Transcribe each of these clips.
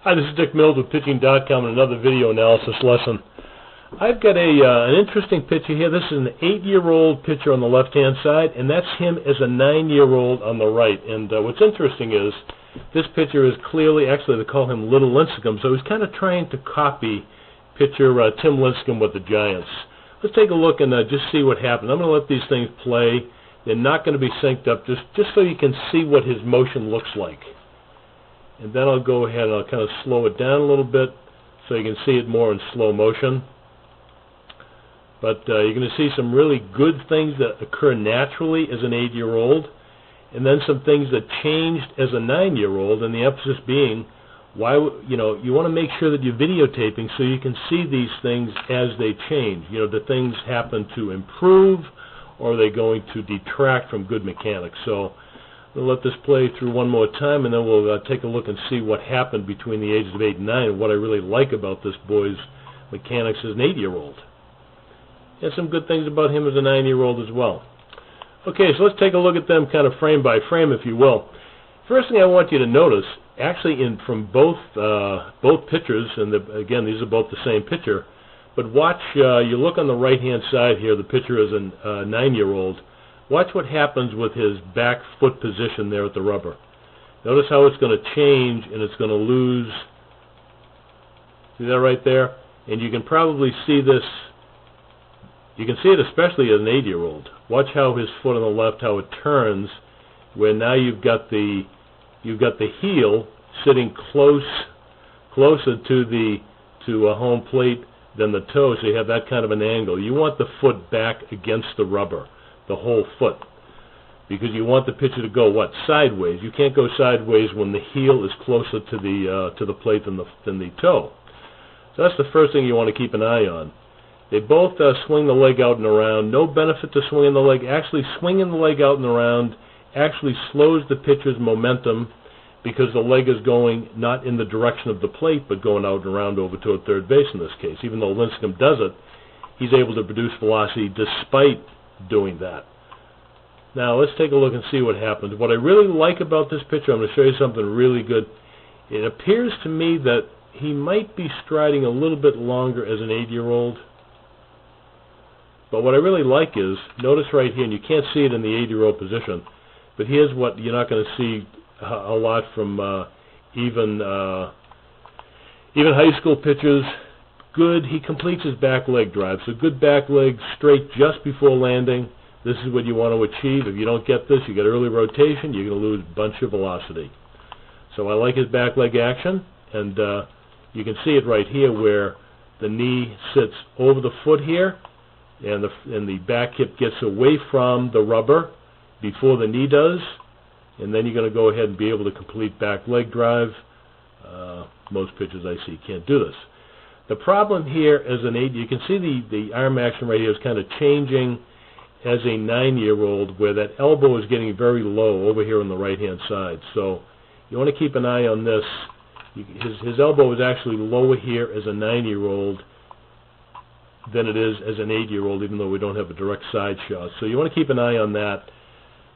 Hi, this is Dick Mills with Pitching.com and another video analysis lesson. I've got an interesting picture here. This is an 8-year-old pitcher on the left-hand side, and that's him as a 9-year-old on the right. And what's interesting is this pitcher is clearly, actually they call him Little Lincecum, so he's kind of trying to copy pitcher Tim Lincecum with the Giants. Let's take a look and just see what happens. I'm going to let these things play. They're not going to be synced up, just so you can see what his motion looks like. And then I'll go ahead and I'll kind of slow it down a little bit so you can see it more in slow motion. But you're going to see some really good things that occur naturally as an 8-year-old, and then some things that changed as a 9-year-old, and the emphasis being why you want to make sure that you're videotaping so you can see these things as they change. Do things happen to improve, or are they going to detract from good mechanics? So we'll let this play through one more time, and then we'll take a look and see what happened between the ages of 8 and 9, and what I really like about this boy's mechanics as an 8-year-old. And some good things about him as a 9-year-old as well. Okay, so let's take a look at them kind of frame by frame, if you will. First thing I want you to notice, actually from both pitchers, and again, these are both the same pitcher, but watch, you look on the right-hand side here, the pitcher is a 9-year-old. Watch what happens with his back foot position there at the rubber. Notice how it's going to change and it's going to lose. See that right there? And you can probably see this. You can see it especially as an 8-year-old. Watch how his foot on the left, how it turns, where now you've got the heel sitting closer to a home plate than the toe, so you have that kind of an angle. You want the foot back against the rubber, the whole foot, because you want the pitcher to go sideways. You can't go sideways when the heel is closer to the plate than the toe. So that's the first thing you want to keep an eye on. They both swing the leg out and around. No benefit to swinging the leg. Actually, swinging the leg out and around actually slows the pitcher's momentum, because the leg is going not in the direction of the plate, but going out and around over toward third base in this case. Even though Lincecum does it, he's able to produce velocity despite doing that. Now let's take a look and see what happens. What I really like about this pitcher, I'm going to show you something really good. It appears to me that he might be striding a little bit longer as an 8-year-old. But what I really like is, notice right here, and you can't see it in the 8-year-old position, but here's what you're not going to see a lot from even high school pitchers. Good, he completes his back leg drive. So good back leg straight just before landing. This is what you want to achieve. If you don't get this, you get early rotation, you're going to lose a bunch of velocity. So I like his back leg action, and you can see it right here where the knee sits over the foot here, and the back hip gets away from the rubber before the knee does, and then you're going to go ahead and be able to complete back leg drive. Most pitchers I see can't do this. The problem here as an 8, you can see the arm action right here is kind of changing as a 9-year-old, where that elbow is getting very low over here on the right-hand side. So you want to keep an eye on this. His elbow is actually lower here as a 9-year-old than it is as an 8-year-old, even though we don't have a direct side shot. So you want to keep an eye on that.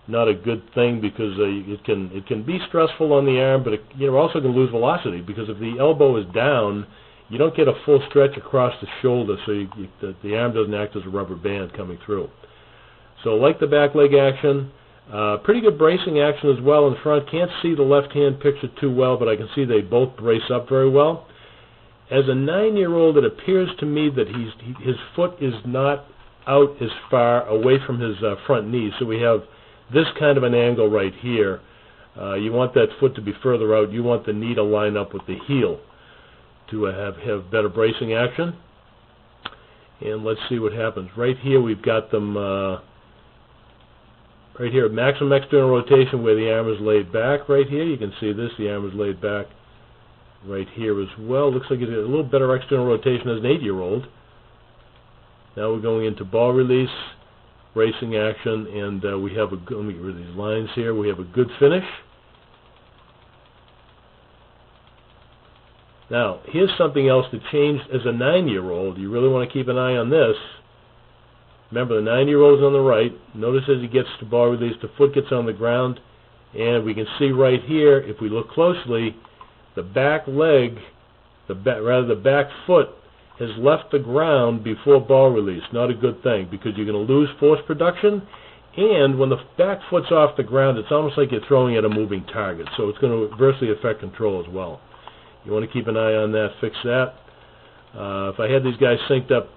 Not a good thing, because it can be stressful on the arm, but you're also going to lose velocity, because if the elbow is down, you don't get a full stretch across the shoulder, so the arm doesn't act as a rubber band coming through. So like the back leg action, pretty good bracing action as well in front. Can't see the left-hand picture too well, but I can see they both brace up very well. As a 9-year-old, it appears to me that his foot is not out as far away from his front knee, so we have this kind of an angle right here. You want that foot to be further out. You want the knee to line up with the heel to have better bracing action. And let's see what happens. Right here we've got them right here, maximum external rotation, where the arm is laid back right here. You can see this, the arm is laid back right here as well. Looks like it's a little better external rotation as an 8-year-old. Now we're going into ball release, racing action, and we have a good, let me get rid of these lines here. We have a good finish. Now, here's something else that changed as a 9-year-old. You really want to keep an eye on this. Remember, the 9-year-old's on the right. Notice as he gets to ball release, the foot gets on the ground, and we can see right here, if we look closely, the back leg, the back foot has left the ground before ball release. Not a good thing, because you're going to lose force production, and when the back foot's off the ground, it's almost like you're throwing at a moving target, so it's going to adversely affect control as well. You want to keep an eye on that, fix that. If I had these guys synced up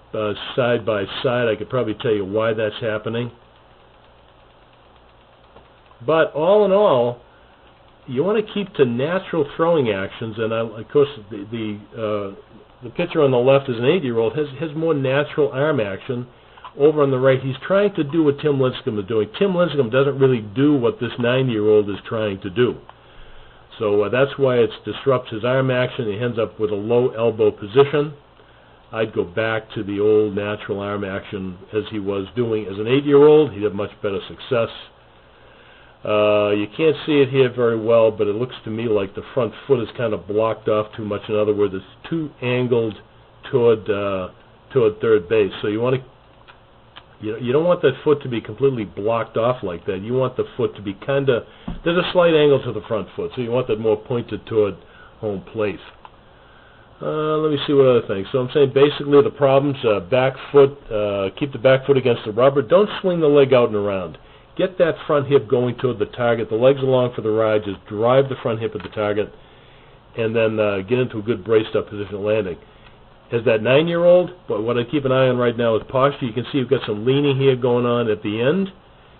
side by side, I could probably tell you why that's happening. But all in all, you want to keep to natural throwing actions, and of course the pitcher on the left is an 8-year-old, has more natural arm action. Over on the right, he's trying to do what Tim Lincecum is doing. Tim Lincecum doesn't really do what this 9-year-old is trying to do. So that's why it disrupts his arm action. He ends up with a low elbow position. I'd go back to the old natural arm action as he was doing as an 8-year-old. He'd have much better success. You can't see it here very well, but it looks to me like the front foot is kind of blocked off too much. In other words, it's too angled toward third base. So you want to, you don't want that foot to be completely blocked off like that. You want the foot to be kind of, there's a slight angle to the front foot, so you want that more pointed toward home plate. Let me see what other things. So I'm saying basically the problems, back foot, keep the back foot against the rubber. Don't swing the leg out and around. Get that front hip going toward the target. The legs along for the ride. Just drive the front hip at the target, and then get into a good braced up position of landing. As that 9-year-old, what I keep an eye on right now is posture. You can see you've got some leaning here going on at the end.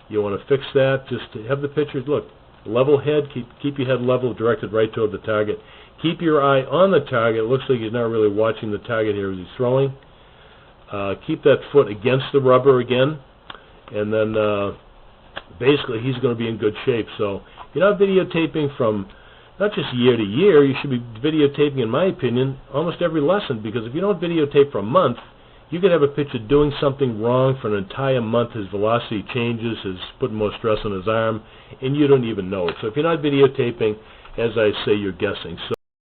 You want to fix that. Just to have the pitcher, look, level head. Keep your head level, directed right toward the target. Keep your eye on the target. It looks like he's not really watching the target here as he's throwing. Keep that foot against the rubber again, and then basically he's going to be in good shape. So you're not videotaping from not just year to year. You should be videotaping, in my opinion, almost every lesson, because if you don't videotape for a month, you could have a pitcher doing something wrong for an entire month. His velocity changes, is putting more stress on his arm, and you don't even know it. So if you're not videotaping, as I say, you're guessing. So